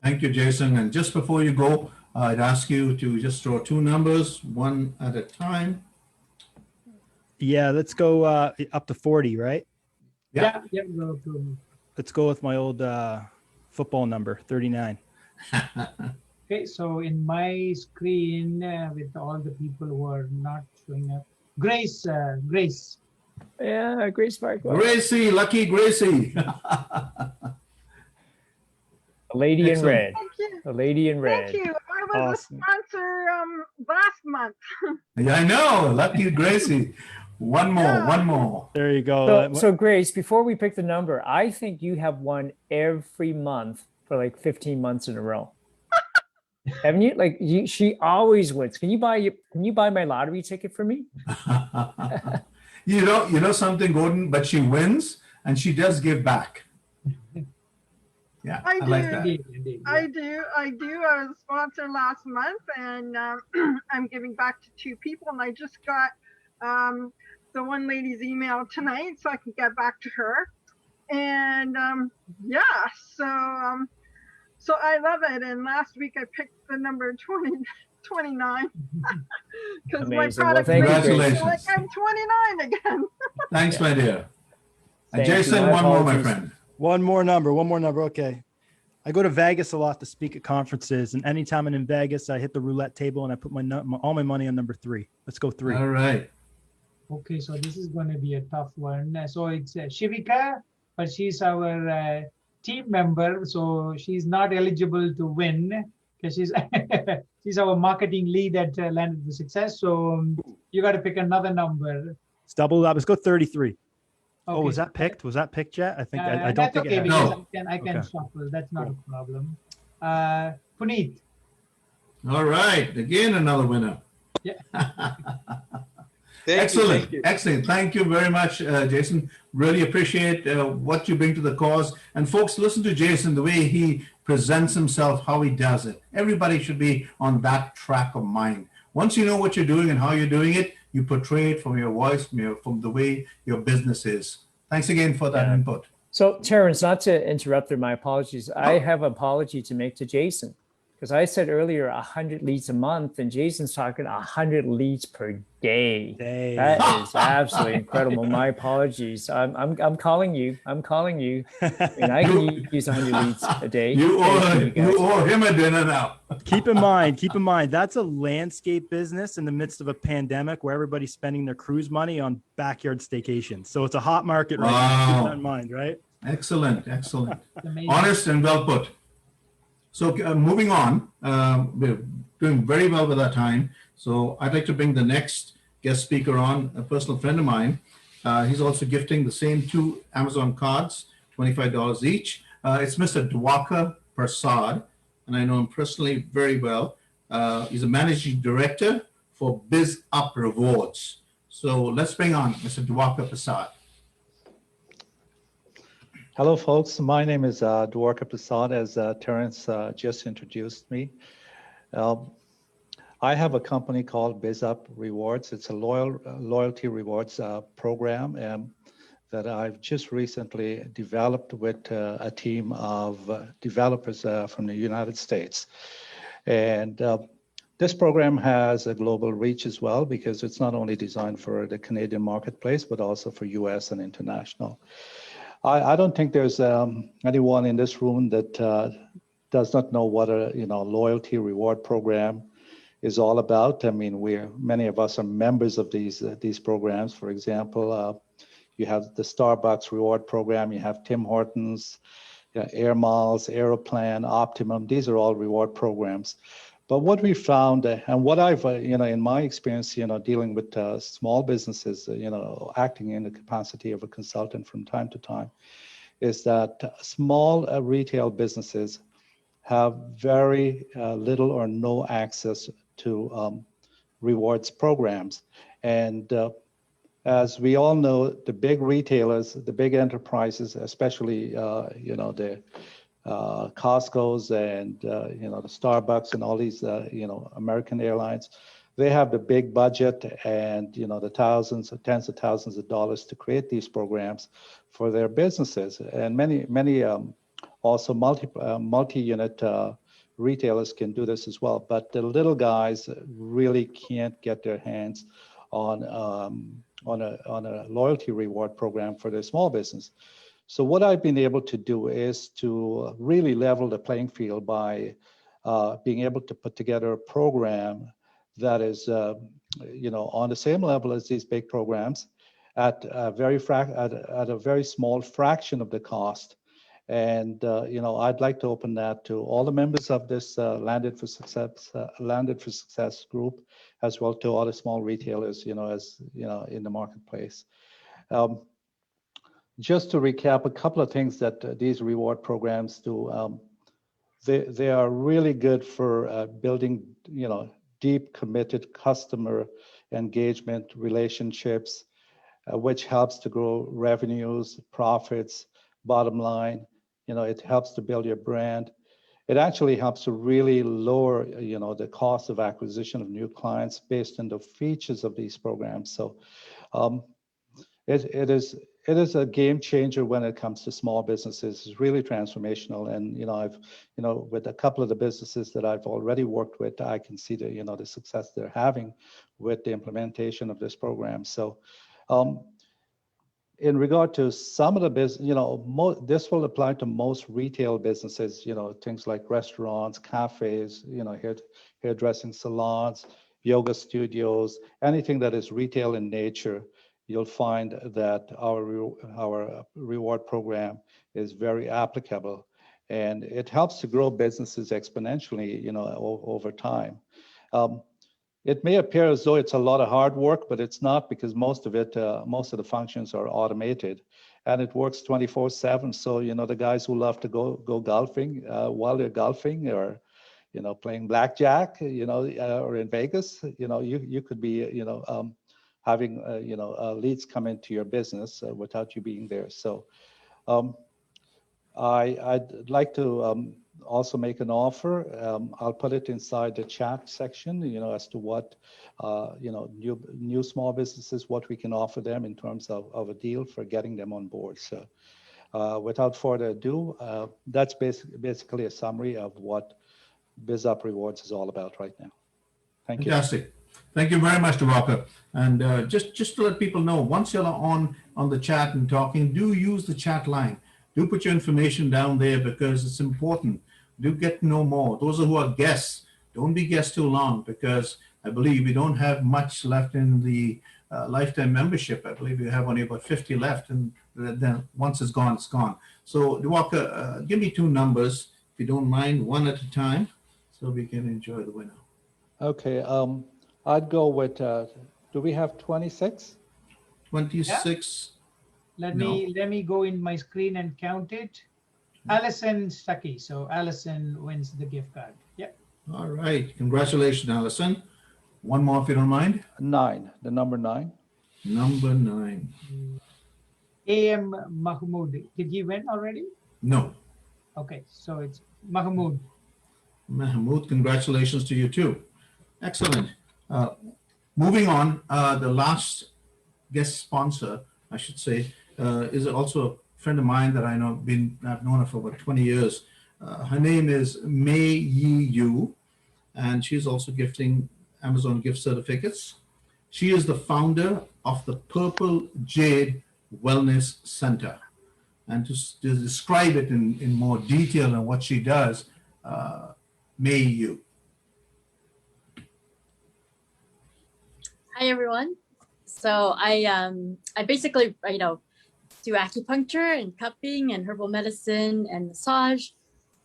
Thank you, Jason. And just before you go, I'd ask you to just throw 2 numbers, one at a time. Yeah, let's go up to 40, right? Yeah. Go. Let's go with my old football number, 39. Okay, so in my screen with all the people who are not showing up, Grace, Grace. Yeah, Grace Barkwell. Gracie, lucky Gracie. A lady in Excellent. red. Thank you. A lady in red. Thank you. I was Awesome. a sponsor last month. Yeah, I know. Lucky Gracie. One more, one more. There you go. So Grace, before we pick the number, I think you have won every month for like 15 months in a row. Haven't you? Like she always wins. Can you buy my lottery ticket for me? You know something, Gordon, but she wins and she does give back. Yeah, I like that. Indeed, I do. I was a sponsor last month, and I'm giving back to 2 people. And I just got the one lady's email tonight, so I can get back to her. And yeah, so I love it. And last week I picked the number 29 because my Amazing. Well, product thank you, Congratulations. like I'm 29 again. Thanks, my dear. And Thank you. Jason, My one more, my apologies. friend. One more number. Okay. I go to Vegas a lot to speak at conferences, and anytime I'm in Vegas, I hit the roulette table and I put all my money on number 3. Let's go 3. All right. Okay, so this is going to be a tough one. So it's Shivika, but she's our team member, so she's not eligible to win because she's our marketing lead at Landed for Success. So you got to pick another number. It's double up. Let's go 33. Oh, Okay. was that picked? Was that picked yet? I think I don't That's think okay it has. because I can Okay. shuffle. That's not a problem. Puneet. All right. Again, another winner. Yeah. Excellent. Excellent. Thank you very much, Jason. Really appreciate what you bring to the cause. And folks, listen to Jason, the way he presents himself, how he does it. Everybody should be on that track of mind. Once you know what you're doing and how you're doing it, you portray it from your voice, from the way your business is. Thanks again for that input. So Terrence, not to interrupt there, my apologies. I have an apology to make to Jason because I said earlier 100 leads a month, and Jason's talking 100 leads per day. That is absolutely incredible. My apologies. I'm calling you. I'm calling you. I mean, I can use 100 leads a day. You Thank you, guys. owe him a dinner now. Keep in mind, that's a landscape business in the midst of a pandemic where everybody's spending their cruise money on backyard stakations. So it's a hot market right now. Keep that in mind, right? Excellent, excellent. Honest and well put. So moving on, we're doing very well with our time. So I'd like to bring the next guest speaker on, a personal friend of mine. He's also gifting the same 2 Amazon cards, $25 each. It's Mr. Dwaka Prasad, and I know him personally very well. He's a managing director for Biz Up Rewards. So let's bring on Mr. Dwaka Prasad. Hello, folks. My name is Dwarka Prasad, as Terrence just introduced me. I have a company called BizUp Rewards. It's a loyalty rewards program that I've just recently developed with a team of developers from the United States. And this program has a global reach as well, because it's not only designed for the Canadian marketplace, but also for US and international. I don't think there's anyone in this room that does not know what a loyalty reward program is all about. I mean, many of us are members of these programs. For example, you have the Starbucks reward program, you have Tim Hortons, Air Miles, Aeroplan, Optimum. These are all reward programs. But what we found, and what I've, in my experience, dealing with small businesses, acting in the capacity of a consultant from time to time, is that small retail businesses have very little or no access to rewards programs. And as we all know, the big retailers, the big enterprises, especially, the Costco's and the Starbucks and all these American Airlines, they have the big budget and the tens of thousands of dollars to create these programs for their businesses. And many also multi-unit retailers can do this as well. But the little guys really can't get their hands on a loyalty reward program for their small business. So what I've been able to do is to really level the playing field by being able to put together a program that is, on the same level as these big programs at a very small fraction of the cost. And I'd like to open that to all the members of this Landed for Success group, as well to all the small retailers, in the marketplace. Just to recap a couple of things that these reward programs do. They are really good for building, deep, committed customer engagement relationships, which helps to grow revenues, profits, bottom line. It helps to build your brand. It actually helps to really lower, the cost of acquisition of new clients based on the features of these programs. So it is a game changer when it comes to small businesses. It's really transformational. And I've with a couple of the businesses that I've already worked with, I can see the success they're having with the implementation of this program. So in regard to some of the business, this will apply to most retail businesses, things like restaurants, cafes, hairdressing salons, yoga studios, anything that is retail in nature. You'll find that our reward program is very applicable, and it helps to grow businesses exponentially, over time. It may appear as though it's a lot of hard work, but it's not, because most of the functions are automated, and it works 24/7. So the guys who love to go golfing while they're golfing, or playing blackjack, or in Vegas, you could be having leads come into your business without you being there. So I'd like to also make an offer. I'll put it inside the chat section, as to what, new small businesses, what we can offer them in terms of a deal for getting them on board. So without further ado, that's basically a summary of what BizUp Rewards is all about right now. Thank you. Fantastic. Thank you very much, Diwakar. And just to let people know, once you're on the chat and talking, do use the chat line. Do put your information down there, because it's important. Do get to know more. Those who are guests, don't be guests too long, because I believe we don't have much left in the lifetime membership. I believe we have only about 50 left, and then once it's gone, it's gone. So Diwakar, give me two numbers, if you don't mind, one at a time, so we can enjoy the winner. Okay, I'd go with, do we have 26? 26. Let me go in my screen and count it. Allison Stuckey. So Allison wins the gift card. Yep. All right. Congratulations, Allison. One more, if you don't mind. 9. The number 9. Number 9. A.M. Mahmood. Did he win already? No. Okay. So it's Mahmood. Mahmood, congratulations to you too. Excellent. Moving on, the last guest sponsor, I should say, is also a friend of mine that I've known her for about 20 years. Her name is Mei Yi Yu, and she's also gifting Amazon gift certificates. She is the founder of the Purple Jade Wellness Center. And to describe it in more detail and what she does, Mei Yu. Hi everyone. So I basically do acupuncture and cupping and herbal medicine and massage,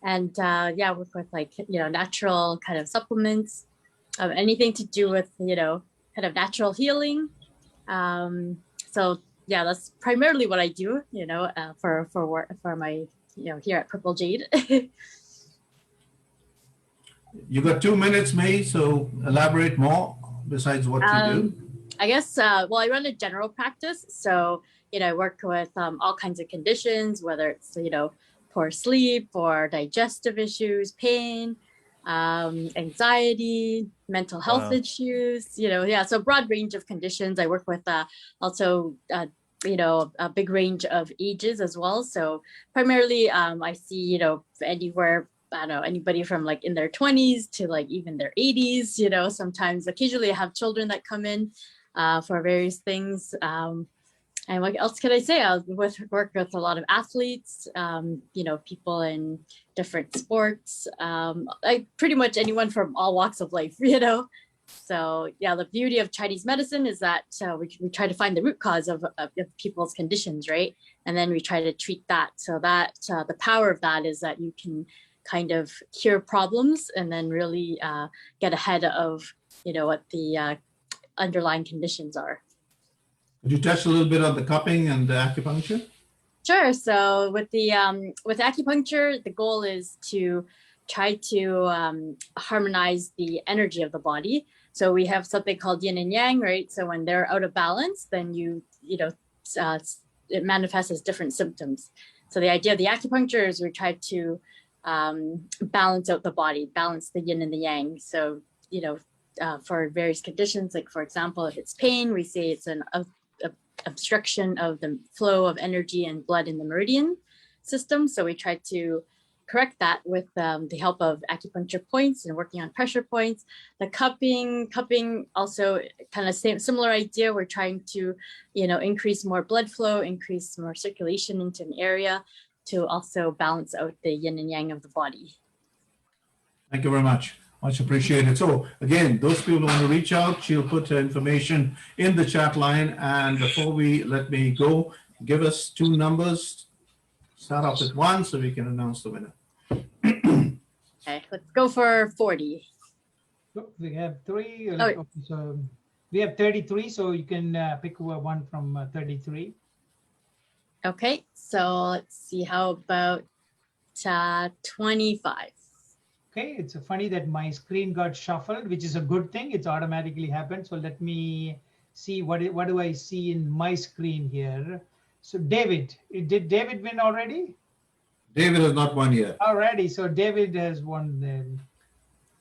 and work with natural kind of supplements, anything to do with kind of natural healing. So yeah, that's primarily what I do, for work, for my here at Purple Jade. You got 2 minutes, May, so elaborate more besides what you do. I guess, well, I run a general practice. So, I work with all kinds of conditions, whether it's, poor sleep or digestive issues, pain, anxiety, mental health issues, so broad range of conditions. I work with also, a big range of ages as well. So primarily I see, anywhere, I don't know, anybody from like in their 20s to like even their 80s, sometimes occasionally I have children that come in for various things. And what else could I say? I work with a lot of athletes, people in different sports, like pretty much anyone from all walks of life, So yeah, the beauty of Chinese medicine is that we try to find the root cause of people's conditions, right? And then we try to treat that. So that the power of that is that you can kind of cure problems and then really get ahead of, what the underlying conditions are. Could you touch a little bit on the cupping and the acupuncture? Sure. So with with acupuncture, the goal is to try to harmonize the energy of the body. So we have something called yin and yang, right? So when they're out of balance, then it manifests as different symptoms. So the idea of the acupuncture is we try to balance out the body, balance the yin and the yang. So for various conditions, like for example, if it's pain, we say it's an obstruction of the flow of energy and blood in the meridian system. So we try to correct that with the help of acupuncture points and working on pressure points. The cupping also kind of similar idea. We're trying to, increase more blood flow, increase more circulation into an area to also balance out the yin and yang of the body. Thank you very much. Much appreciated. So again, those people who want to reach out, she'll put her information in the chat line. And before let me go, give us two numbers. Start off with 1 so we can announce the winner. Okay, let's go for 40. We have 3. Okay, so we have 33. So you can pick one from 33. Okay, so let's see. How about 25? Okay, it's funny that my screen got shuffled, which is a good thing. It's automatically happened. So let me see what do I see in my screen here. So David, did David win already? David has not won yet. Already, so David has won then.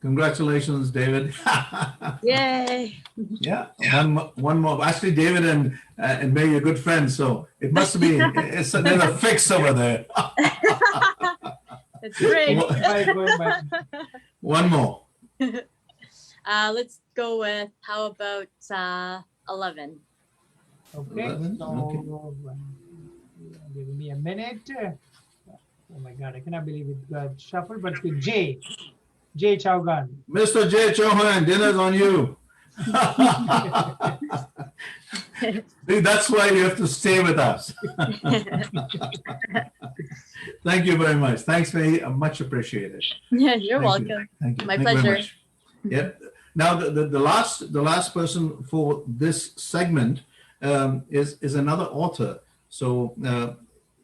Congratulations, David. Yay. Yeah, one more. Actually, David and May are good friends, so it must be, there's a fix over there. It's great. One more. Let's go with, how about 11? Okay, 11, so give me a minute. Oh my God, I cannot believe it got shuffled, but it's with Jay Chaugan. Mr. Jay Chauhan, dinner's on you. See, that's why you have to stay with us. Thank you very much. Thanks, May. Much appreciated. Yeah, you're welcome. Thank you. My Thank you very pleasure. much. Yep. Now, the last person for this segment is another author. So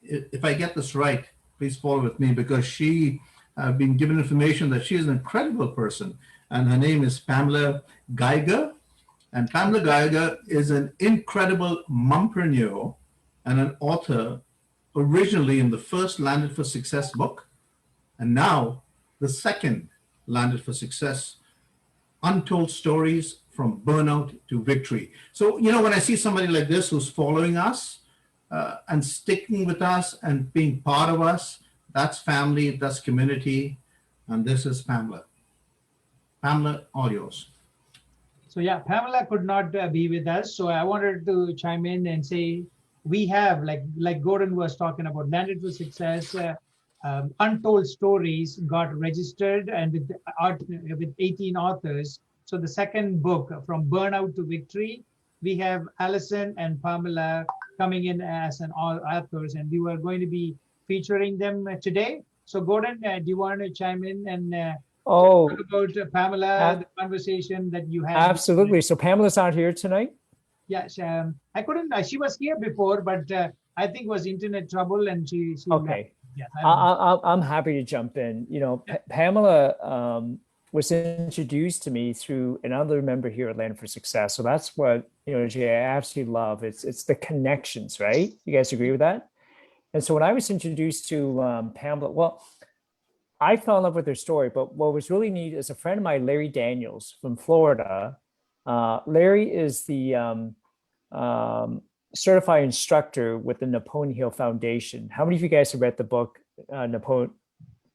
if I get this right, please follow with me, because she been given information that she is an incredible person, and her name is Pamela Geiger. And Pamela Geiger is an incredible mompreneur and an author, originally in the first Landed for Success book, and now the second Landed for Success, Untold Stories from Burnout to Victory. So, when I see somebody like this who's following us and sticking with us and being part of us, that's family, that's community, and this is Pamela. Pamela, all yours. So yeah, Pamela could not be with us. So I wanted to chime in and say, we have, like Gordon was talking about, Landed for Success, Untold Stories got registered, and with 18 authors. So the second book, From Burnout to Victory, we have Allison and Pamela coming in as an authors, and we were going to be featuring them today. So Gordon, do you want to chime in and talk about Pamela, the conversation that you had? Absolutely. So Pamela's not here tonight? Yes, I couldn't. She was here before, but I think it was internet trouble, and she okay. Yeah, I'm happy to jump in. Pamela was introduced to me through another member here at Land for Success. So that's what Jay, I absolutely love. It's the connections, right? You guys agree with that? And so when I was introduced to Pamela, well, I fell in love with her story. But what was really neat is a friend of mine, Larry Daniels from Florida. Larry is the certified instructor with the Napoleon Hill Foundation. How many of you guys have read the book, Napoleon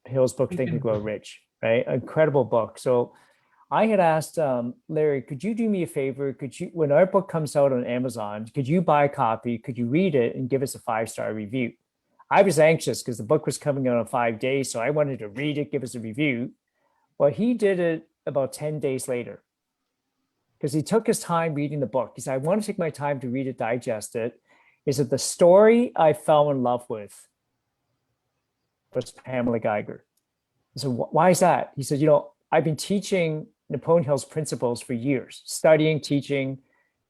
Hill's book, Think and Grow Rich, right? Incredible book. So I had asked Larry, could you do me a favor? Could you, when our book comes out on Amazon, could you buy a copy? Could you read it and give us a 5-star review? I was anxious because the book was coming out in 5 days, so I wanted to read it, give us a review. Well, he did it about 10 days later because he took his time reading the book. He said, I want to take my time to read it, digest it. He said, the story I fell in love with was Pamela Geiger. I said, why is that? He said, I've been teaching Napoleon Hill's principles for years, studying, teaching,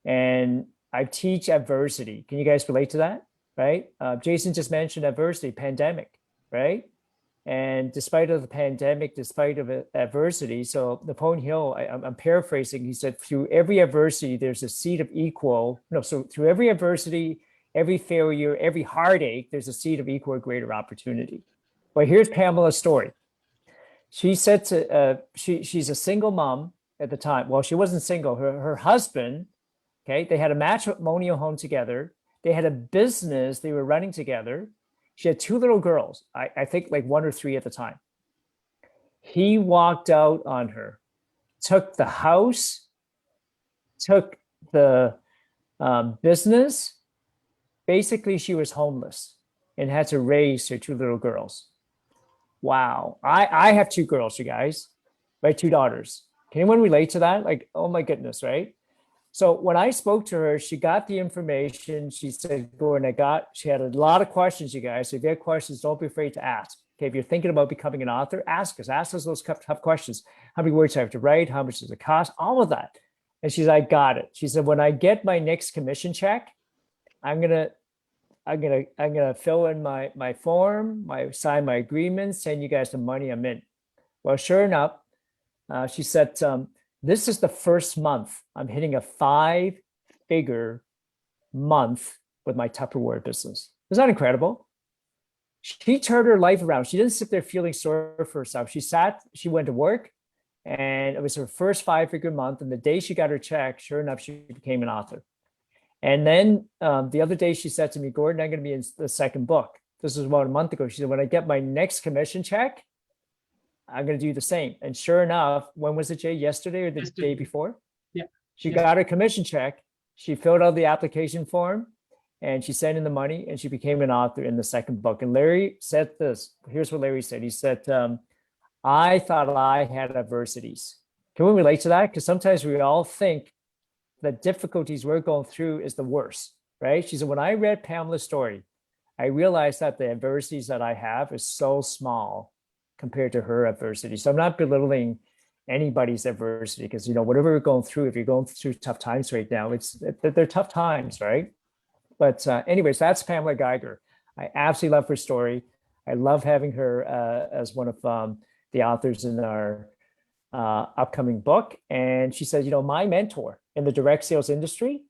and I teach adversity. Can you guys relate to that? Right? Jason just mentioned adversity, pandemic, right? And despite of the pandemic, despite of adversity, so Napoleon Hill, I'm paraphrasing, he said, through every adversity, there's a seed of equal, no, so through every adversity, every failure, every heartache, there's a seed of equal or greater opportunity. Well, here's Pamela's story. She said to, she's a single mom at the time. Well, she wasn't single. Her husband, okay, they had a matrimonial home together. They had a business they were running together. She had 2 little girls, I think like 1 or 3 at the time. He walked out on her, took the house, took the business. Basically, she was homeless and had to raise her 2 little girls. Wow. I have 2 girls, you guys, right? 2 daughters. Can anyone relate to that? Like, oh my goodness, right? So when I spoke to her, she got the information. She said, Gordon, she had a lot of questions, you guys. So if you have questions, don't be afraid to ask. Okay, if you're thinking about becoming an author, ask us those tough questions. How many words do I have to write? How much does it cost? All of that. And she's like, got it. She said, when I get my next commission check, I'm gonna fill in my form, sign my agreement, send you guys the money I'm in. Well, sure enough, she said, this is the first month I'm hitting a 5-figure month with my Tupperware business. Isn't that incredible? She turned her life around. She didn't sit there feeling sorry for herself. She went to work, and it was her first 5-figure month. And the day she got her check, sure enough, she became an author. And then the other day she said to me, Gordon, I'm going to be in the 2nd book. This was about a month ago. She said, when I get my next commission check, I'm going to do the same. And sure enough, when was it, Jay? Yesterday or the day before? Yeah. She got her commission check. She filled out the application form and she sent in the money and she became an author in the 2nd book. And Larry said this. Here's what Larry said. He said, I thought I had adversities. Can we relate to that? Because sometimes we all think the difficulties we're going through is the worst, right? She said, when I read Pamela's story, I realized that the adversities that I have is so small compared to her adversity. So I'm not belittling anybody's adversity because, whatever we're going through, if you're going through tough times right now, they're tough times, right? But anyways, that's Pamela Geiger. I absolutely love her story. I love having her as one of the authors in our upcoming book. And she says, my mentor in the direct sales industry,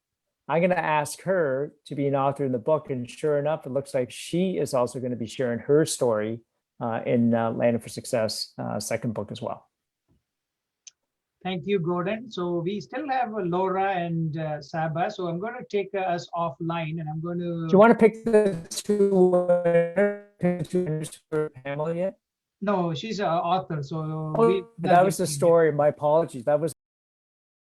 I'm going to ask her to be an author in the book. And sure enough, it looks like she is also going to be sharing her story in Landing for Success 2nd book as well. Thank you, Gordon. So we still have Laura and Saba. So I'm going to take us offline and I'm going to... Do you want to pick the 2 winners for Pamela yet? No, she's an author. So that was the story. My apologies. That was